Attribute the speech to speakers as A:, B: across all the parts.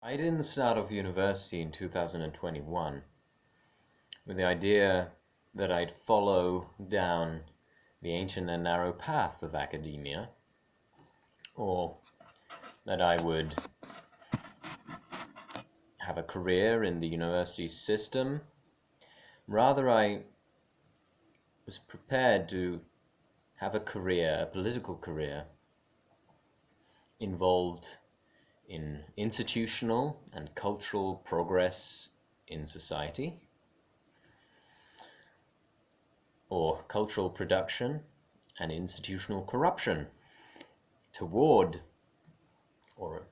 A: I didn't start off university in 2021 with the idea that I'd follow down the ancient and narrow path of academia, or that I would have a career in the university system. Rather, I was prepared to have a career, a political career, involved in institutional and cultural progress in society, or cultural production and institutional corruption toward, or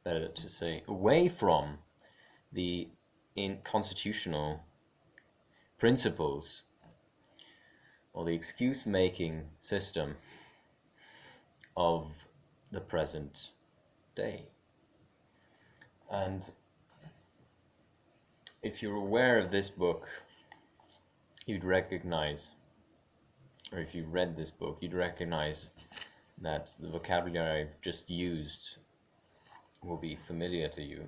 A: better to say, away from the constitutional principles or the excuse-making system of the present day. And if you're aware of this book, you'd recognize, or if you read this book, you'd recognize that the vocabulary I've just used will be familiar to you.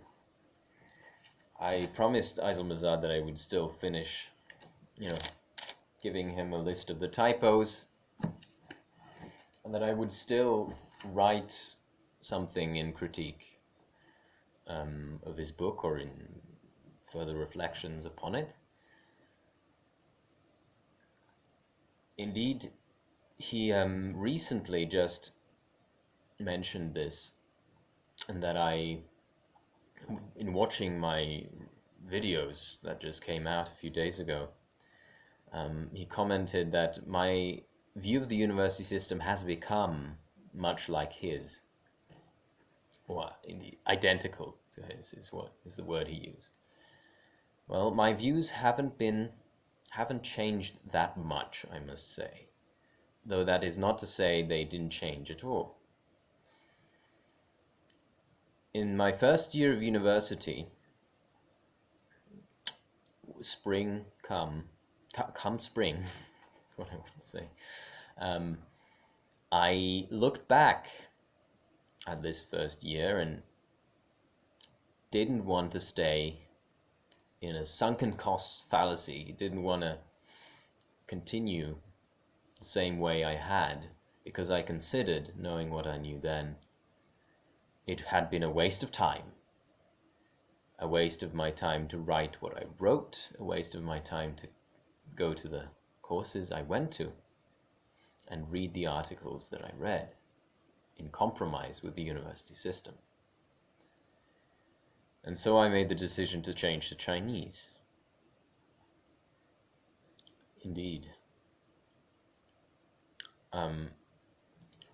A: I promised Mazad that I would still finish, giving him a list of the typos, and that I would still write something in critique of his book or in further reflections upon it. Indeed, he recently just mentioned this, and that in watching my videos that just came out a few days ago, he commented that my view of the university system has become much like his, or indeed identical to his is the word he used. Well, my views haven't changed that much, I must say, though that is not to say they didn't change at all. In my first year of university, spring come spring, that's what I would say, I looked back at this first year and didn't want to stay in a sunken cost fallacy. Didn't want to continue the same way I had, because I considered, knowing what I knew then, it had been a waste of time. A waste of my time to write what I wrote, a waste of my time to go to the courses I went to and read the articles that I read, in compromise with the university system. And so I made the decision to change to Chinese. Indeed.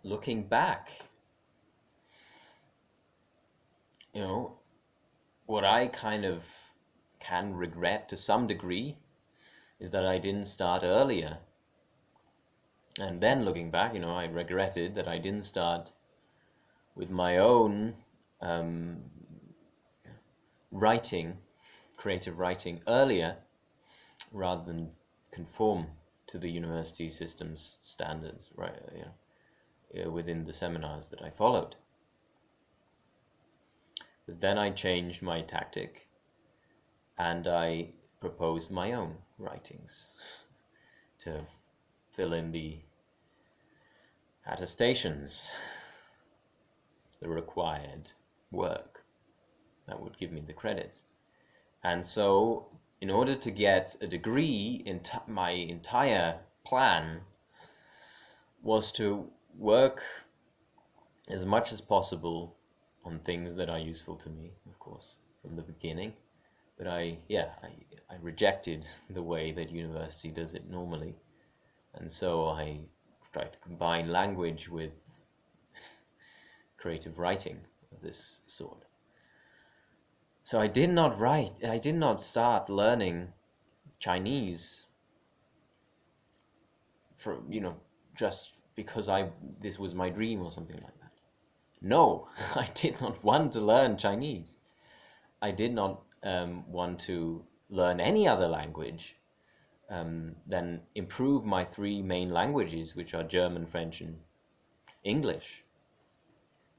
A: Looking back, what I kind of can regret to some degree is that I didn't start earlier. And then looking back, I regretted that I didn't start with my own creative writing earlier, rather than conform to the university system's standards, right? Within the seminars that I followed. But then I changed my tactic, and I proposed my own writings to fill in the attestations, the required work that would give me the credits. And so, in order to get a degree, my entire plan was to work as much as possible on things that are useful to me, of course, from the beginning. But I rejected the way that university does it normally. And so I tried to combine language with creative writing of this sort. So I did not start learning Chinese for, just because this was my dream or something like that. No, I did not want to learn Chinese. I did not want to learn any other language than improve my three main languages, which are German, French, and English.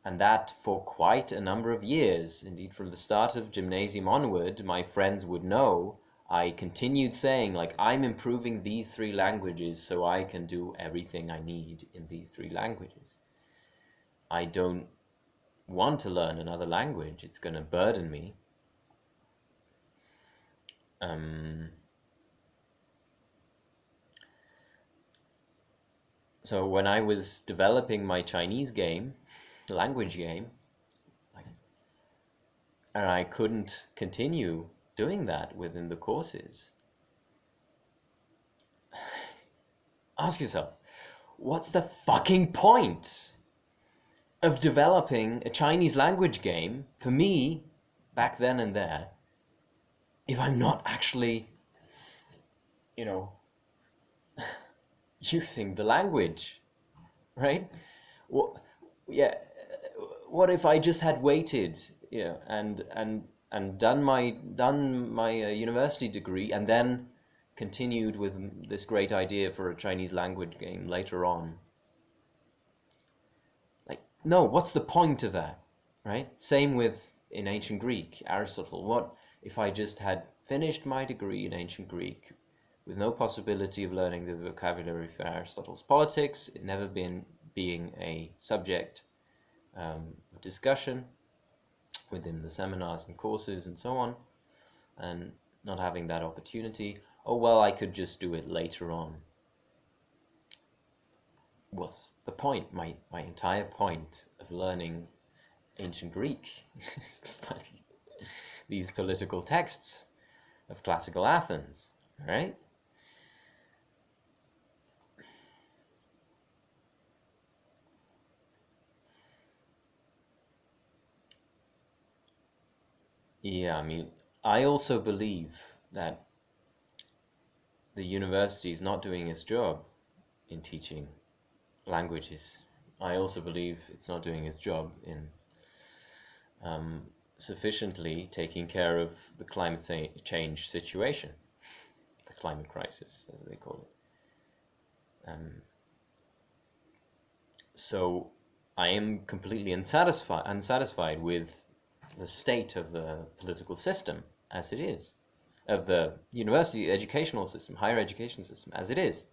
A: And that for quite a number of years. Indeed, from the start of gymnasium onward, my friends would know I continued saying, like, I'm improving these three languages so I can do everything I need in these three languages. I don't want to learn another language. It's going to burden me. So when I was developing my Chinese game, language game, and I couldn't continue doing that within the courses, ask yourself, what's the fucking point of developing a Chinese language game for me back then and there if I'm not actually, you know, using the language, right? What, yeah, what if I just had waited, and done my university degree and then continued with this great idea for a Chinese language game later on? Like, no, what's the point of that, right? Same with in ancient Greek, Aristotle. What if I just had finished my degree in ancient Greek with no possibility of learning the vocabulary for Aristotle's politics, it never been being a subject of discussion within the seminars and courses and so on, and not having that opportunity? Oh, well, I could just do it later on. What's the point? My entire point of learning ancient Greek is to study these political texts of classical Athens, right? Yeah, I mean, I also believe that the university is not doing its job in teaching languages. I also believe it's not doing its job in sufficiently taking care of the climate change situation, the climate crisis, as they call it. So I am completely unsatisfied with the state of the political system as it is, of the university educational system, higher education system as it is,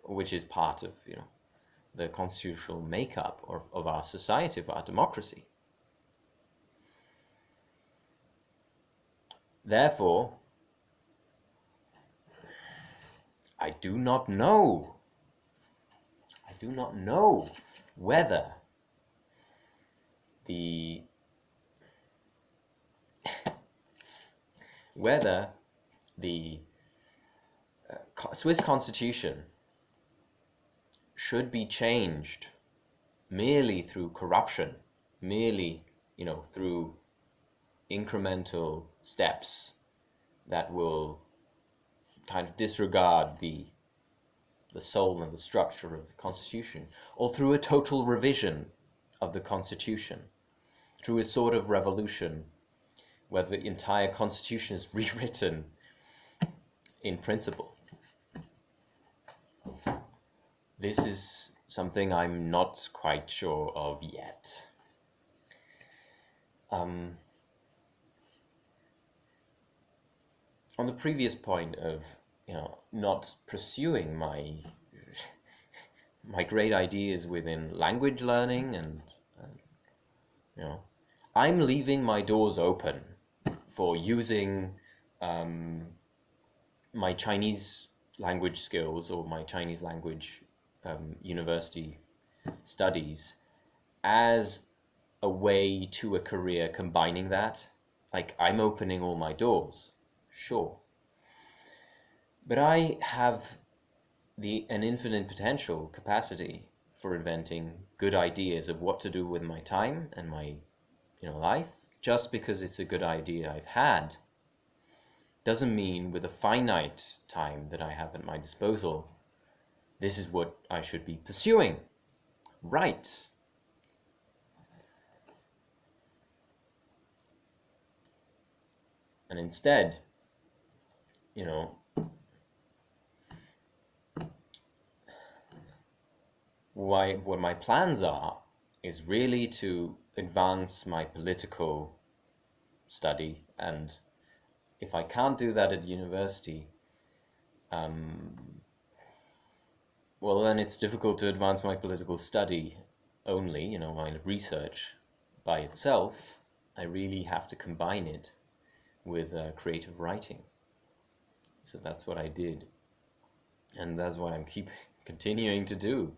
A: which is part of the constitutional makeup of our society, of our democracy. Therefore, I do not know whether the whether the Swiss constitution should be changed merely through corruption, merely through incremental steps that will kind of disregard the soul and the structure of the Constitution, or through a total revision of the Constitution, through a sort of revolution where the entire Constitution is rewritten in principle. This is something I'm not quite sure of yet. On the previous point of not pursuing my great ideas within language learning, and I'm leaving my doors open for using my Chinese language skills or my Chinese language university studies as a way to a career combining that. Like, I'm opening all my doors, sure. But I have an infinite potential capacity for inventing good ideas of what to do with my time and my life. Just because it's a good idea I've had doesn't mean with a finite time that I have at my disposal, this is what I should be pursuing. Right. And instead, what my plans are is really to advance my political study. And if I can't do that at university, well, then it's difficult to advance my political study only, my research by itself. I really have to combine it with creative writing. So that's what I did. And that's what I'm continuing to do,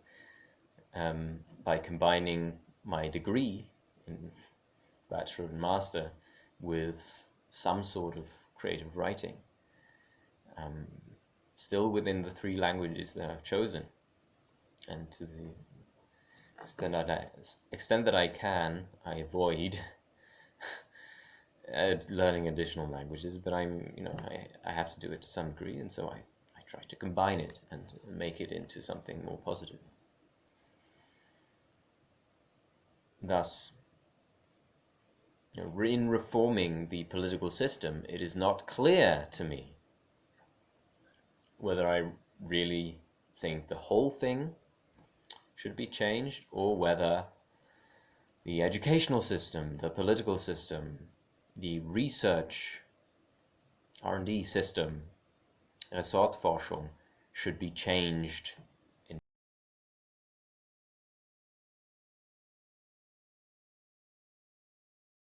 A: by combining my degree in bachelor and master with some sort of creative writing, still within the three languages that I've chosen. And to the extent that I can, I avoid learning additional languages, but I have to do it to some degree, and so I try to combine it and make it into something more positive. Thus, in reforming the political system, it is not clear to me whether I really think the whole thing should be changed, or whether the educational system, the political system, the research R&D system, Ressortforschung, should be changed